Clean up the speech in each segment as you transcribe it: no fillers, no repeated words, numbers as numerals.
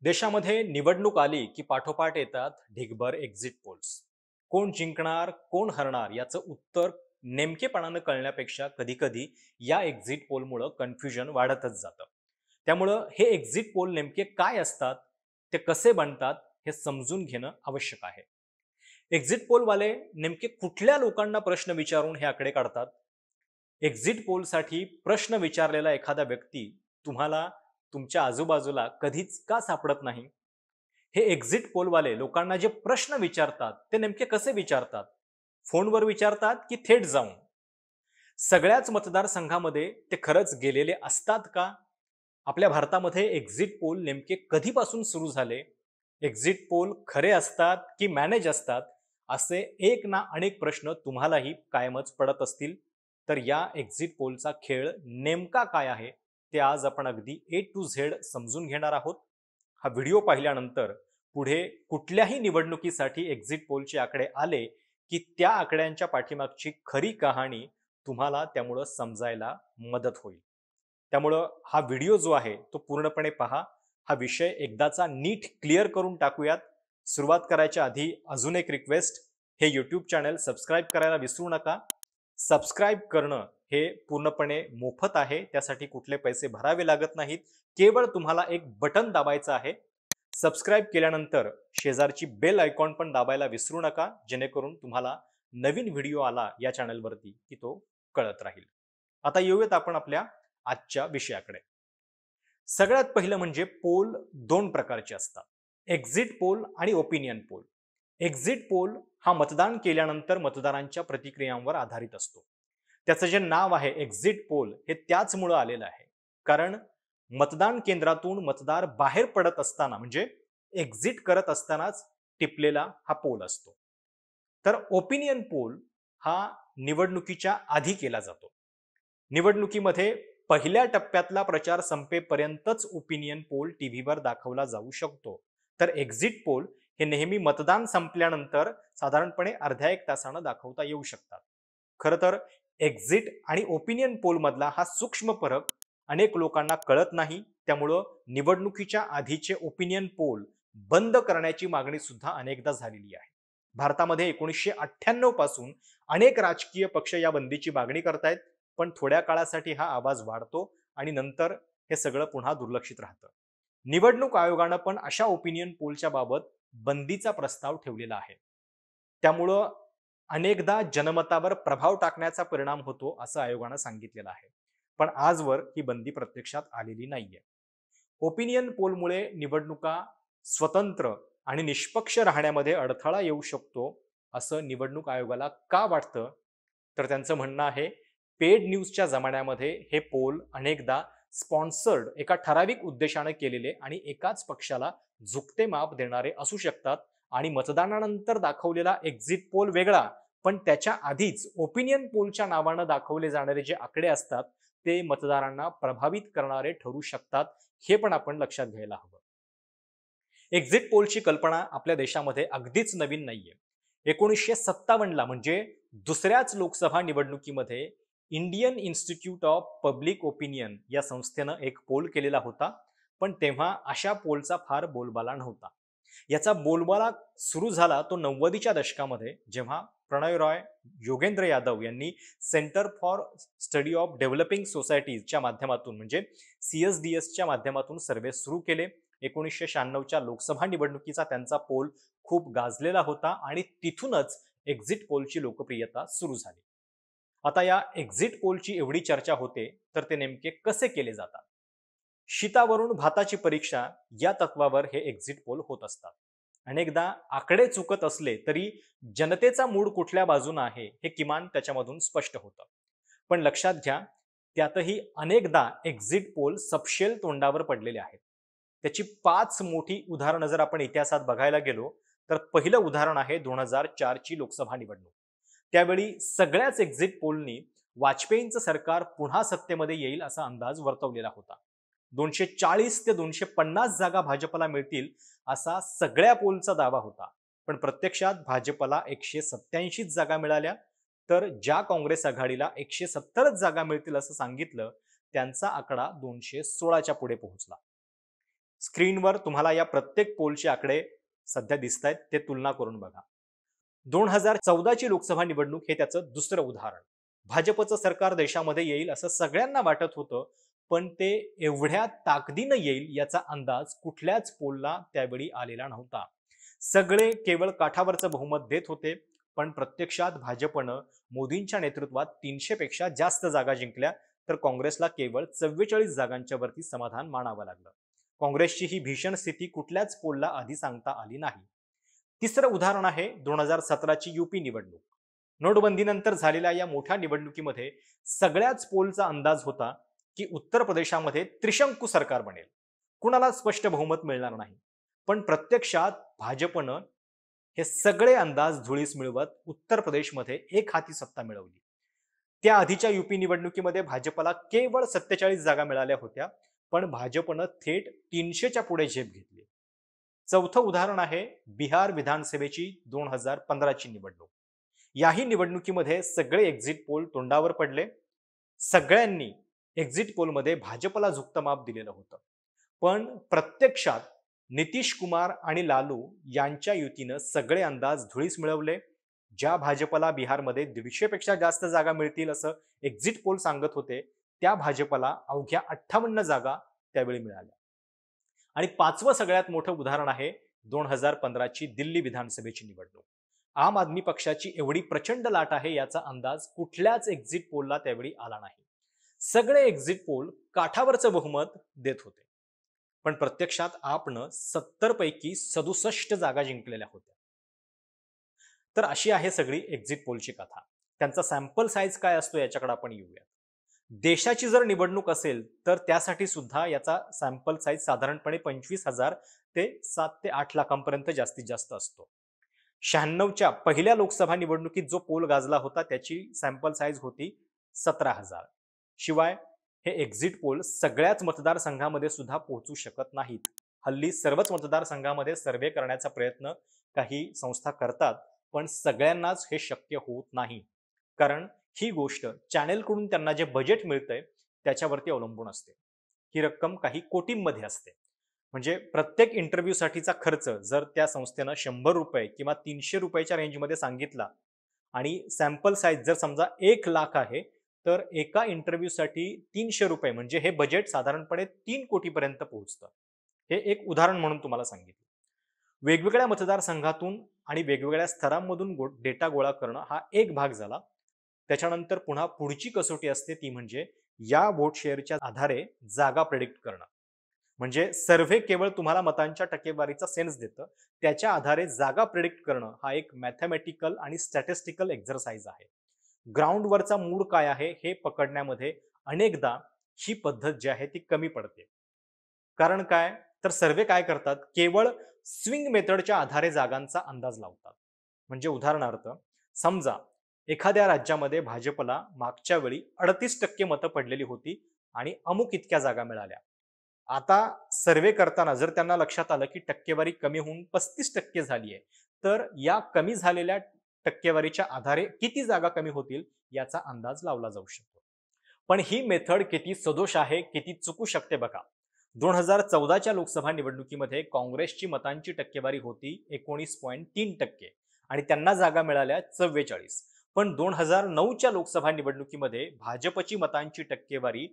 देशामध्ये निवडणूक आली की पाठोपाठ येतात ढिगभर एक्झिट पोल्स. कोण जिंकणार, कोण हरणार याचं उत्तर नेमकेपणानं कळण्यापेक्षा कधी-कधी या एक्झिट पोलमुळं कन्फ्युजन वाढतच जातं. त्यामुळं हे एक्झिट पोल नेमके काय असतात, ते कसे बनतात, हे समजून घेणं आवश्यक आहे. एक्झिट पोलवाले नेमके कुठल्या लोकांना प्रश्न विचारून हे आकडे काढतात? एक्झिट पोलसाठी प्रश्न विचारलेला एखादा व्यक्ती तुम्हाला तुमच्या आजूबाजूला कधीच का सापडत नाही? हे एक्झिट पोलवाले लोकांना जे प्रश्न विचारतात, ते नेमके कसे विचारतात? फोनवर विचारतात की थेट जाऊन? सगळ्याच मतदारसंघामध्ये ते खरंच गेलेले असतात का? आपल्या भारतामध्ये एक्झिट पोल नेमके कधीपासून सुरू झाले? एक्झिट पोल खरे असतात की मॅनेज असतात? असे एक ना अनेक प्रश्न तुम्हालाही कायमच पडत असतील. तर या एक्झिट पोलचा खेळ नेमका काय आहे, ते आज आपण अगदी ए टू झेड समजून घेणार आहोत. हा व्हिडिओ पाहिल्यानंतर पुढे कुठल्याही निवडणुकीसाठी एक्झिट पोलचे आकडे आले, की त्या आकड्यांच्या पाठीमागची खरी कहाणी तुम्हाला त्यामुळं समजायला मदत होईल. त्यामुळं हा व्हिडिओ जो आहे तो पूर्णपणे पहा. हा विषय एकदाचा नीट क्लिअर करून टाकूयात. सुरुवात करायच्या आधी अजून एक रिक्वेस्ट, हे यूट्यूब चॅनल सबस्क्राईब करायला विसरू नका. सबस्क्राईब करणं हे पूर्णपणे मोफत आहे. त्यासाठी कुठले पैसे भरावे लागत नाहीत. केवळ तुम्हाला एक बटन दाबायचं आहे. सबस्क्राईब केल्यानंतर शेजारची बेल आयकॉन पण दाबायला विसरू नका, जेणेकरून तुम्हाला नवीन व्हिडिओ आला या चॅनलवरती की तो कळत राहील. आता येऊयात आपण आपल्या आजच्या विषयाकडे. सगळ्यात पहिलं म्हणजे पोल दोन प्रकारचे असतात. एक्झिट पोल आणि ओपिनियन पोल. एक्झिट पोल हा मतदान केल्यानंतर मतदारांच्या प्रतिक्रियांवर आधारित असतो. त्याचं जे नाव आहे एक्झिट पोल हे त्याचमुळं आलेलं आहे. कारण मतदान केंद्रातून मतदार बाहेर पडत असताना म्हणजे एक्झिट करत असतानाच टिपलेला हा पोल असतो. तर ओपिनियन पोल हा निवडणुकीच्या आधी केला जातो. निवडणुकीमध्ये पहिल्या टप्प्यातला प्रचार संपेपर्यंतच ओपिनियन पोल टीव्हीवर दाखवला जाऊ शकतो. तर एक्झिट पोल हे नेहमी मतदान संपल्यानंतर साधारणपणे अर्ध्या एक तासानं दाखवता येऊ शकतात. खरं तर एक्झिट आणि ओपिनियन पोल मधला हा सूक्ष्म फरक अनेक लोकांना कळत नाही. त्यामुळं निवडणुकीच्या आधीचे ओपिनियन पोल बंद करण्याची मागणी सुद्धा अनेकदा झालेली आहे. भारतामध्ये 1998 पासून अनेक राजकीय पक्ष या बंदीची मागणी करतायत. पण थोड्या काळासाठी हा आवाज वाढतो आणि नंतर हे सगळं पुन्हा दुर्लक्षित राहतं. निवडणूक आयोगानं पण अशा ओपिनियन पोलच्या बाबत बंदीचा प्रस्ताव ठेवलेला आहे. त्यामुळं अनेकदा जनमतावर प्रभाव टाकण्याचा परिणाम होतो असं आयोगानं सांगितलेलं आहे. पण आजवर ही बंदी प्रत्यक्षात आलेली नाहीये. ओपिनियन पोलमुळे निवडणुका स्वतंत्र आणि निष्पक्ष राहण्यामध्ये अडथळा येऊ शकतो असं निवडणूक आयोगाला का वाटतं? तर त्यांचं म्हणणं आहे, पेड न्यूजच्या जमान्यामध्ये हे पोल अनेकदा स्पॉन्सर्ड एका ठराविक उद्देशाने केलेले आणि एकाच पक्षाला झुकते माप देणारे असू शकतात आणि मतदानानंतर दाखवलेला एक्झिट पोल वेगळा, पण त्याच्या आधीच ओपिनियन पोलच्या नावानं दाखवले जाणारे जे आकडे असतात ते मतदारांना प्रभावित करणारे ठरू शकतात. हे पण आपण लक्षात घ्यायला हवं. एक्झिट पोलची कल्पना आपल्या देशामध्ये अगदीच नवीन नाहीये. 1957ला म्हणजे दुसऱ्याच लोकसभा निवडणुकीमध्ये Indian institute of public opinion या संस्थेनं एक पोल केलेला होता. पण तेव्हा अशा पोलचा फार बोलबाला नव्हता. याचा बोलबाला सुरू झाला तो 90च्या दशकामध्ये, जेव्हा प्रणय रॉय, योगेंद्र यादव यांनी centre for study of developing सोसायटीजच्या माध्यमातून म्हणजे CSDSच्या माध्यमातून सर्व्हे सुरू केले. 1996च्या लोकसभा निवडणुकीचा त्यांचा पोल खूप गाजलेला होता आणि तिथूनच एक्झिट पोलची लोकप्रियता सुरू झाली. आता या एक्झिट पोलची एवढी चर्चा होते, तर ते नेमके कसे केले जातात? शीतावरून भाताची परीक्षा या तत्वावर हे एक्झिट पोल होत असतात. अनेकदा आकडे चुकत असले तरी जनतेचा मूड कुठल्या बाजूने आहे हे किमान त्याच्यामधून स्पष्ट होतं. पण लक्षात घ्या, त्यातही अनेकदा एक्झिट पोल सपशेल तोंडावर पडलेले आहेत. त्याची 5 मोठी उदाहरणं जर आपण इतिहासात बघायला गेलो, तर पहिलं उदाहरण आहे 2004 ची लोकसभा निवडणूक. त्यावेळी सगळ्याच एक्झिट पोलनी वाजपेयींचं सरकार पुन्हा सत्तेमध्ये येईल असा अंदाज वर्तवलेला होता. 240 ते 250 जागा भाजपला मिळतील असा सगळ्या पोलचा दावा होता. पण प्रत्यक्षात भाजपला 187 जागा मिळाल्या. तर ज्या काँग्रेस आघाडीला 170 जागा मिळतील असं सांगितलं, त्यांचा आकडा 216च्या पुढे पोहोचला. स्क्रीनवर तुम्हाला या प्रत्येक पोलचे आकडे सध्या दिसत आहेत, ते तुलना करून बघा. 2014ची लोकसभा निवडणूक हे त्याचं दुसरं उदाहरण. भाजपचं सरकार देशामध्ये येईल असं सगळ्यांना वाटत होतं, पण ते एवढ्या ताकदीनं येईल याचा अंदाज कुठल्याच पोलला त्यावेळी आलेला नव्हता. सगळे केवळ काठावरचं बहुमत देत होते, पण प्रत्यक्षात भाजपनं मोदींच्या नेतृत्वात 300 पेक्षा जास्त जागा जिंकल्या, तर काँग्रेसला केवळ 44 जागांच्या वरती समाधान मानावं लागलं. काँग्रेसची ही भीषण स्थिती कुठल्याच पोलला आधी सांगता आली नाही. तिसरं उदाहरण आहे 2017ची युपी निवडणूक. नोटबंदीनंतर झालेल्या या मोठ्या निवडणुकीमध्ये सगळ्याच पोलचा अंदाज होता की उत्तर प्रदेशामध्ये त्रिशंकू सरकार बनेल, कुणाला स्पष्ट बहुमत मिळणार नाही. पण प्रत्यक्षात भाजपनं हे सगळे अंदाज धुळीस मिळवत उत्तर प्रदेशमध्ये एक हाती सत्ता मिळवली. त्या आधीच्या युपी निवडणुकीमध्ये भाजपला केवळ 47 जागा मिळाल्या होत्या, पण भाजपनं थेट 300च्या पुढे झेप घेतली. चौथं उदाहरण आहे बिहार विधानसभेची 2015ची निवडणूक. याही निवडणुकीमध्ये सगळे एक्झिट पोल तोंडावर पडले. सगळ्यांनी एक्झिट पोलमध्ये भाजपला झुकतं माप दिलेलं होतं. पण प्रत्यक्षात नितीश कुमार आणि लालू यांच्या युतीनं सगळे अंदाज धुळीस मिळवले. ज्या भाजपला बिहारमध्ये 150 पेक्षा जास्त जागा मिळतील असं एक्झिट पोल सांगत होते, त्या भाजपला अवघ्या 58 जागा त्यावेळी मिळाल्या. आणि पाचवं सगळ्यात मोठं उदाहरण आहे 2015ची दिल्ली विधानसभेची निवडणूक. आम आदमी पक्षाची एवढी प्रचंड लाट आहे याचा अंदाज कुठल्याच एक्झिट पोलला त्यावेळी आला नाही. सगळे एक्झिट पोल काठावरचं बहुमत देत होते, पण प्रत्यक्षात आपनं 70 पैकी 67 जागा जिंकलेल्या होत्या. तर अशी आहे सगळी एक्झिट पोलची कथा. त्यांचा सॅम्पल साईज काय असतो याच्याकडे आपण येऊया. देशाची जर निवडणूक असेल तर त्यासाठी सुद्धा याचा सॅम्पल साईज साधारणपणे 25,000 ते 7 ते 8 लाखांपर्यंत जास्तीत जास्त असतो. 96च्या पहिल्या लोकसभा निवडणुकीत जो पोल गाजला होता त्याची सॅम्पल साईज होती 17,000. शिवाय हे एक्झिट पोल सगळ्याच मतदारसंघामध्ये सुद्धा पोहोचू शकत नाहीत. हल्ली सर्वच मतदारसंघामध्ये सर्व्हे करण्याचा प्रयत्न काही संस्था करतात, पण सगळ्यांनाच हे शक्य होत नाही. कारण ही गोष्ट चॅनेलकडून त्यांना जे बजेट मिळतंय त्याच्यावरती अवलंबून असते. ही रक्कम काही कोटींमध्ये असते. म्हणजे प्रत्येक इंटरव्ह्यूसाठीचा खर्च जर त्या संस्थेनं 100 रुपये किंवा 300 रुपयाच्या रेंजमध्ये सांगितला आणि सॅम्पल साईज जर समजा 1 लाख आहे, तर एका इंटरव्ह्यूसाठी 300 रुपये म्हणजे हे बजेट साधारणपणे 3 कोटीपर्यंत पोहोचतं. हे एक उदाहरण म्हणून तुम्हाला सांगितलं. वेगवेगळ्या मतदारसंघातून आणि वेगवेगळ्या स्तरांमधून डेटा गोळा करणं हा एक भाग झाला. त्याच्यानंतर पुन्हा पुढची कसोटी असते ती म्हणजे या वोट शेअरच्या आधारे जागा प्रेडिक्ट करणं. म्हणजे सर्व्हे केवळ तुम्हाला मतांच्या टक्केवारीचा सेन्स देतं, त्याच्या आधारे जागा प्रेडिक्ट करणं हा एक मॅथमॅटिकल आणि स्टॅटिस्टिकल एक्झरसाइज आहे. ग्राउंडवरचा मूड काय आहे हे पकडण्यामध्ये अनेकदा ही पद्धत जी आहे ती कमी पडते. कारण काय, तर सर्व्हे काय करतात, केवळ स्विंग मेथडच्या आधारे जागांचा अंदाज लावतात. म्हणजे उदाहरणार्थ समजा एखाद्या राज्यामध्ये भाजपला मागच्या वेळी 38% मतं पडलेली होती आणि अमुक इतक्या जागा मिळाल्या. आता सर्व्हे करताना जर त्यांना लक्षात आलं की टक्केवारी कमी होऊन 35% झाली आहे, तर या कमी झालेल्या टक्केवारीच्या आधारे किती जागा कमी होतील याचा अंदाज लावला जाऊ शकतो. पण ही मेथड किती सदोष आहे, किती चुकू शकते बघा. 2014च्या लोकसभा निवडणुकीमध्ये काँग्रेसची मतांची टक्केवारी होती 19.3% आणि त्यांना जागा मिळाल्या 44. पण 2009च्या लोकसभा निवडणुकीमध्ये भाजपची मतांची टक्केवारी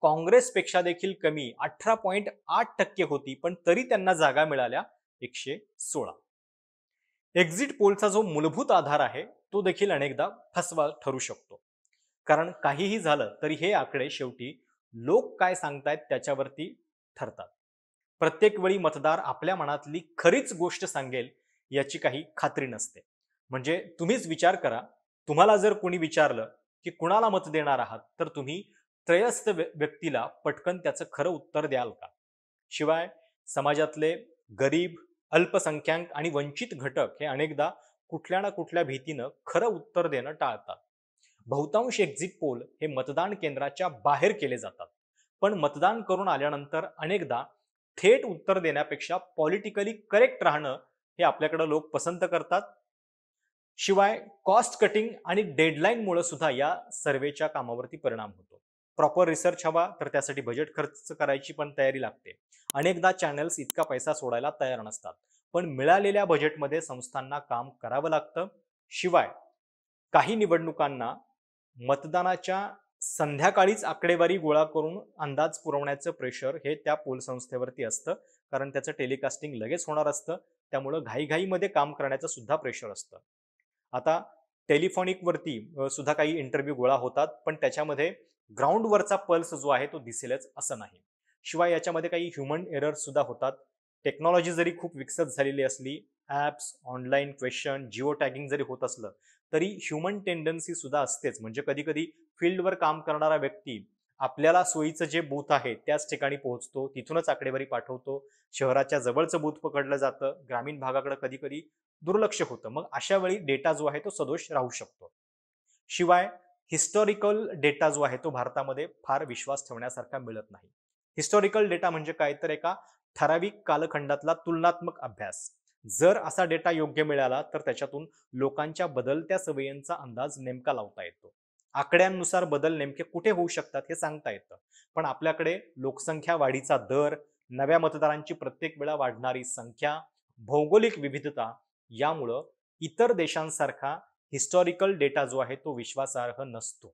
काँग्रेसपेक्षा देखील कमी 18.8% होती, पण तरी त्यांना जागा मिळाल्या 116. एक्झिट पोलचा जो मूलभूत आधार आहे तो देखील अनेकदा फसवा ठरू शकतो. कारण काहीही झालं तरी हे आकडे शेवटी लोक काय सांगतायत त्याच्यावरती ठरतात. प्रत्येक वेळी मतदार आपल्या मनातली खरीच गोष्ट सांगेल याची काही खात्री नसते. म्हणजे तुम्हीच विचार करा, तुम्हाला जर कोणी विचारलं की कुणाला मत देणार आहात, तर तुम्ही त्रयस्थ व्यक्तीला पटकन त्याचं खरं उत्तर द्याल का? शिवाय समाजातले गरीब, अल्पसंख्याक आणि वंचित घटक हे अनेकदा कुठल्या ना कुठल्या भीतीनं खरं उत्तर देणं टाळतात. बहुतांश एक्झिट पोल हे मतदान केंद्राच्या बाहेर केले जातात, पण मतदान करून आल्यानंतर अनेकदा थेट उत्तर देण्यापेक्षा पॉलिटिकली करेक्ट राहणं हे आपल्याकडे लोक पसंत करतात. शिवाय कॉस्ट कटिंग आणि डेडलाईनमुळे सुद्धा या सर्वेच्या कामावरती परिणाम होतो. प्रॉपर रिसर्च हवा, तर त्यासाठी बजेट खर्च करायची पण तयारी लागते. अनेकदा चॅनल्स इतका पैसा सोडायला तयार नसतात. पण मिळालेल्या बजेटमध्ये संस्थांना काम करावं लागतं. शिवाय काही निवडणुकांना मतदानाच्या संध्याकाळीच आकडेवारी गोळा करून अंदाज पुरवण्याचं प्रेशर हे त्या पोल संस्थेवरती असतं. कारण त्याचं टेलिकास्टिंग लगेच होणार असतं. त्यामुळं घाईघाईमध्ये काम करण्याचं सुद्धा प्रेशर असतं. आता टेलिफोनिकवरती सुद्धा काही इंटरव्ह्यू गोळा होतात, पण त्याच्यामध्ये ग्राउंडवरचा पल्स जो आहे तो दिसेलच असं नाही. शिवाय याच्यामध्ये काही ह्युमन एरर्स सुद्धा होतात. टेक्नॉलॉजी जरी खूप विकसित झालेली असली, apps, online question, geo tagging जरी होत असलं, तरी ह्युमन टेंडन्सी सुद्धा असतेच. म्हणजे कधी-कधी फील्डवर काम करणारा व्यक्ती आपल्याला सोयीचं जे बूथ आहे त्याच ठिकाणी पोहोचतो, तिथूनच आकडेवारी पाठवतो. शहराच्या जवळचं बूथ पकडलं जातं, ग्रामीण भागाकडे कधी-कधी दुर्लक्ष होतं. मग अशा वेळी डेटा जो आहे तो सदोष राहू शकतो. शिवाय हिस्टॉरिकल डेटा जो आहे तो भारतामध्ये फार विश्वास ठेवण्यासारखा मिळत नाही. हिस्टॉरिकल डेटा म्हणजे काय, तर एका ठराविक कालखंडातला तुलनात्मक अभ्यास. जर असा डेटा योग्य मिळाला तर त्याच्यातून लोकांच्या बदलत्या सवयींचा अंदाज नेमका लावता येतो. आकड्यांनुसार बदल नेमके कुठे होऊ शकतात हे सांगता येतं. पण आपल्याकडे लोकसंख्या वाढीचा दर, नव्या मतदारांची प्रत्येक वेळा वाढणारी संख्या, भौगोलिक विविधता यामुळं इतर देशांसारखा हिस्टॉरिकल डेटा जो आहे तो विश्वासार्ह नसतो.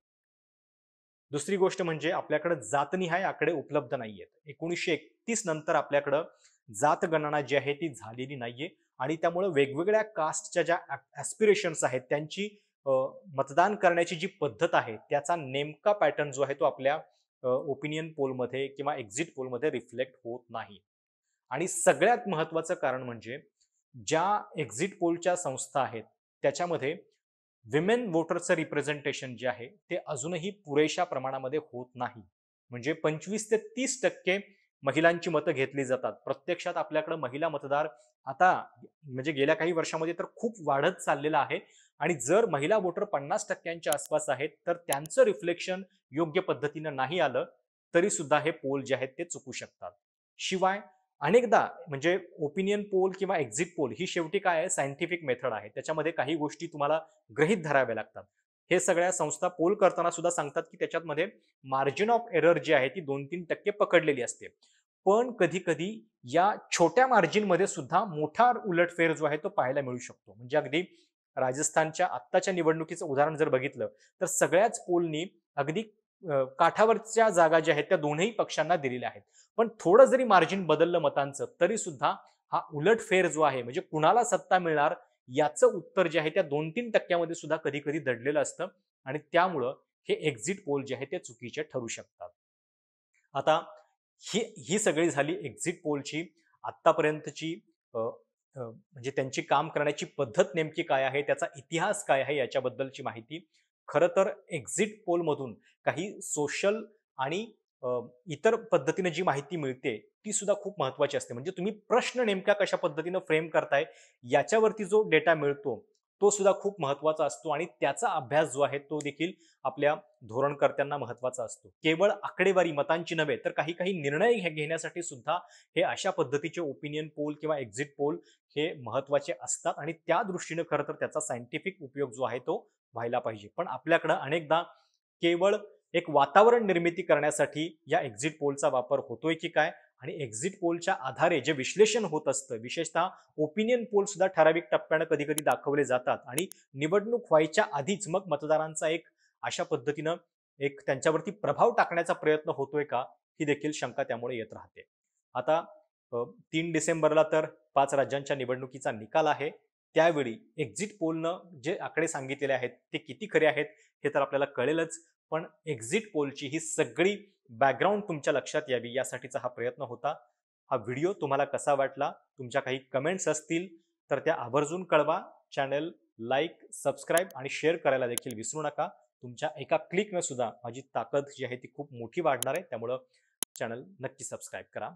दुसरी गोष्ट म्हणजे आपल्याकडे जातनिहाय आकडे उपलब्ध नाहीयेत. 1931 नंतर आपल्याकडं जात गणना जी आहे ती झालेली नाहीये आणि त्यामुळे वेगवेगळ्या कास्टच्या ज्या ॲस्पिरेशन्स आहेत त्यांची अ, मतदान करण्याची जी पद्धत आहे त्याचा नेमका पॅटर्न जो आहे तो आपल्या ओपिनियन पोलमध्ये किंवा एक्झिट पोलमध्ये रिफ्लेक्ट होत नाही. आणि सगळ्यात महत्त्वाचं कारण म्हणजे ज्या एक्झिट पोलच्या संस्था आहेत त्याच्यामध्ये विमेन वोटरचं रिप्रेझेंटेशन जे आहे ते अजूनही पुरेशा प्रमाणामध्ये होत नाही. म्हणजे 25 ते 30% महिलांची मतं घेतली जातात. प्रत्यक्षात आपल्याकडे महिला मतदार आता म्हणजे गेल्या काही वर्षामध्ये तर खूप वाढत चाललेला आहे आणि जर महिला वोटर 50% आसपास आहेत, तर त्यांचं रिफ्लेक्शन योग्य पद्धतीनं नाही आलं, तरी सुद्धा हे पोल जे आहेत ते चुकू शकतात. शिवाय अनेकदा म्हणजे ओपिनियन पोल किंवा एक्झिट पोल ही शेवटी काय आहे सायंटिफिक मेथड आहे. त्याच्यामध्ये काही गोष्टी तुम्हाला गृहीत धराव्या लागतात. हे सगळ्या संस्था पोल करताना सुद्धा सांगतात, की त्याच्यामध्ये मार्जिन ऑफ एरर जी आहे ती 2-3% पकडलेली असते. पण कधी-कधी या छोट्या मार्जिनमध्ये सुद्धा मोठा उलटफेर जो आहे तो पाहायला मिळू शकतो. म्हणजे अगदी राजस्थानच्या आत्ताच्या निवडणुकीचं उदाहरण जर बघितलं, तर सगळ्याच पोलनी अगदी काठावरच्या जागा ज्या आहेत त्या दोन्ही पक्षांना दिलेल्या आहेत. पण थोडं जरी मार्जिन बदललं मतांचं, तरी सुद्धा हा उलटफेर जो आहे म्हणजे कुणाला सत्ता मिळणार याचं उत्तर जे आहे त्या 2-3% मध्ये सुद्धा कधी-कधी दडलेलं असतं आणि त्यामुळं हे एक्झिट पोल जे आहे ते चुकीचे ठरू शकतात. आता ही ही सगळी झाली एक्झिट पोलची आत्तापर्यंतची अ, म्हणजे त्यांची काम करण्याची पद्धत नेमकी काय आहे, त्याचा इतिहास काय आहे याच्याबद्दलची माहिती. खरं तर एक्झिट पोलमधून काही सोशल आणि अ, इतर पद्धतीने जी माहिती मिळते, ती सुद्धा खूप महत्त्वाची असते. म्हणजे तुम्ही प्रश्न नेमका कशा पद्धतीनं फ्रेम करताय, याच्यावरती जो डेटा मिळतो, तो सुद्धा खूप महत्त्वाचा असतो आणि त्याचा अभ्यास जो आहे, तो देखील आपल्या धोरणकर्त्यांना महत्त्वाचा असतो. केवळ आकडेवारी मतांची नव्हे, तर काही-काही निर्णय घेण्यासाठी सुद्धा हे अशा पद्धतीचे ओपिनियन पोल किंवा एक्झिट पोल हे महत्त्वाचे असतात आणि त्या दृष्टीनं खरं तर त्याचा सायंटिफिक उपयोग जो आहे तो व्हायला पाहिजे. पण आपल्याकडं अनेकदा केवळ एक वातावरण निर्मिती करण्यासाठी या एक्झिट पोलचा वापर होतोय की काय आणि एक्झिट पोलच्या आधारे जे विश्लेषण होत असतं, विशेषतः ओपिनियन पोल सुद्धा ठराविक टप्प्यानं कधी-कधी दाखवले जातात आणि निवडणूक व्हायच्या आधीच मग मतदारांचा एक अशा पद्धतीनं एक त्यांच्यावरती प्रभाव टाकण्याचा प्रयत्न होतोय का? ही देखील शंका त्यामुळे येत राहते. आता 3 डिसेंबरला तर 5 राज्यांच्या निवडणुकीचा निकाल आहे. त्यावेळी एक्झिट पोलनं जे आकडे सांगितलेले आहेत, ते किती खरे आहेत, हे तर आपल्याला कळेलच. पण एक्झिट पोलची ही सगळी बॅकग्राऊंड तुमच्या लक्षात यावी यासाठीचा हा प्रयत्न होता. हा व्हिडिओ तुम्हाला कसा वाटला? तुमच्या काही कमेंट्स असतील, तर त्या आवर्जून कळवा. चॅनल लाईक, सबस्क्राईब आणि शेअर करायला देखील विसरू नका. तुमच्या एका क्लिकनं सुद्धा माझी ताकद जी आहे ती खूप मोठी वाढणार आहे. त्यामुळं चॅनल नक्की सबस्क्राईब करा.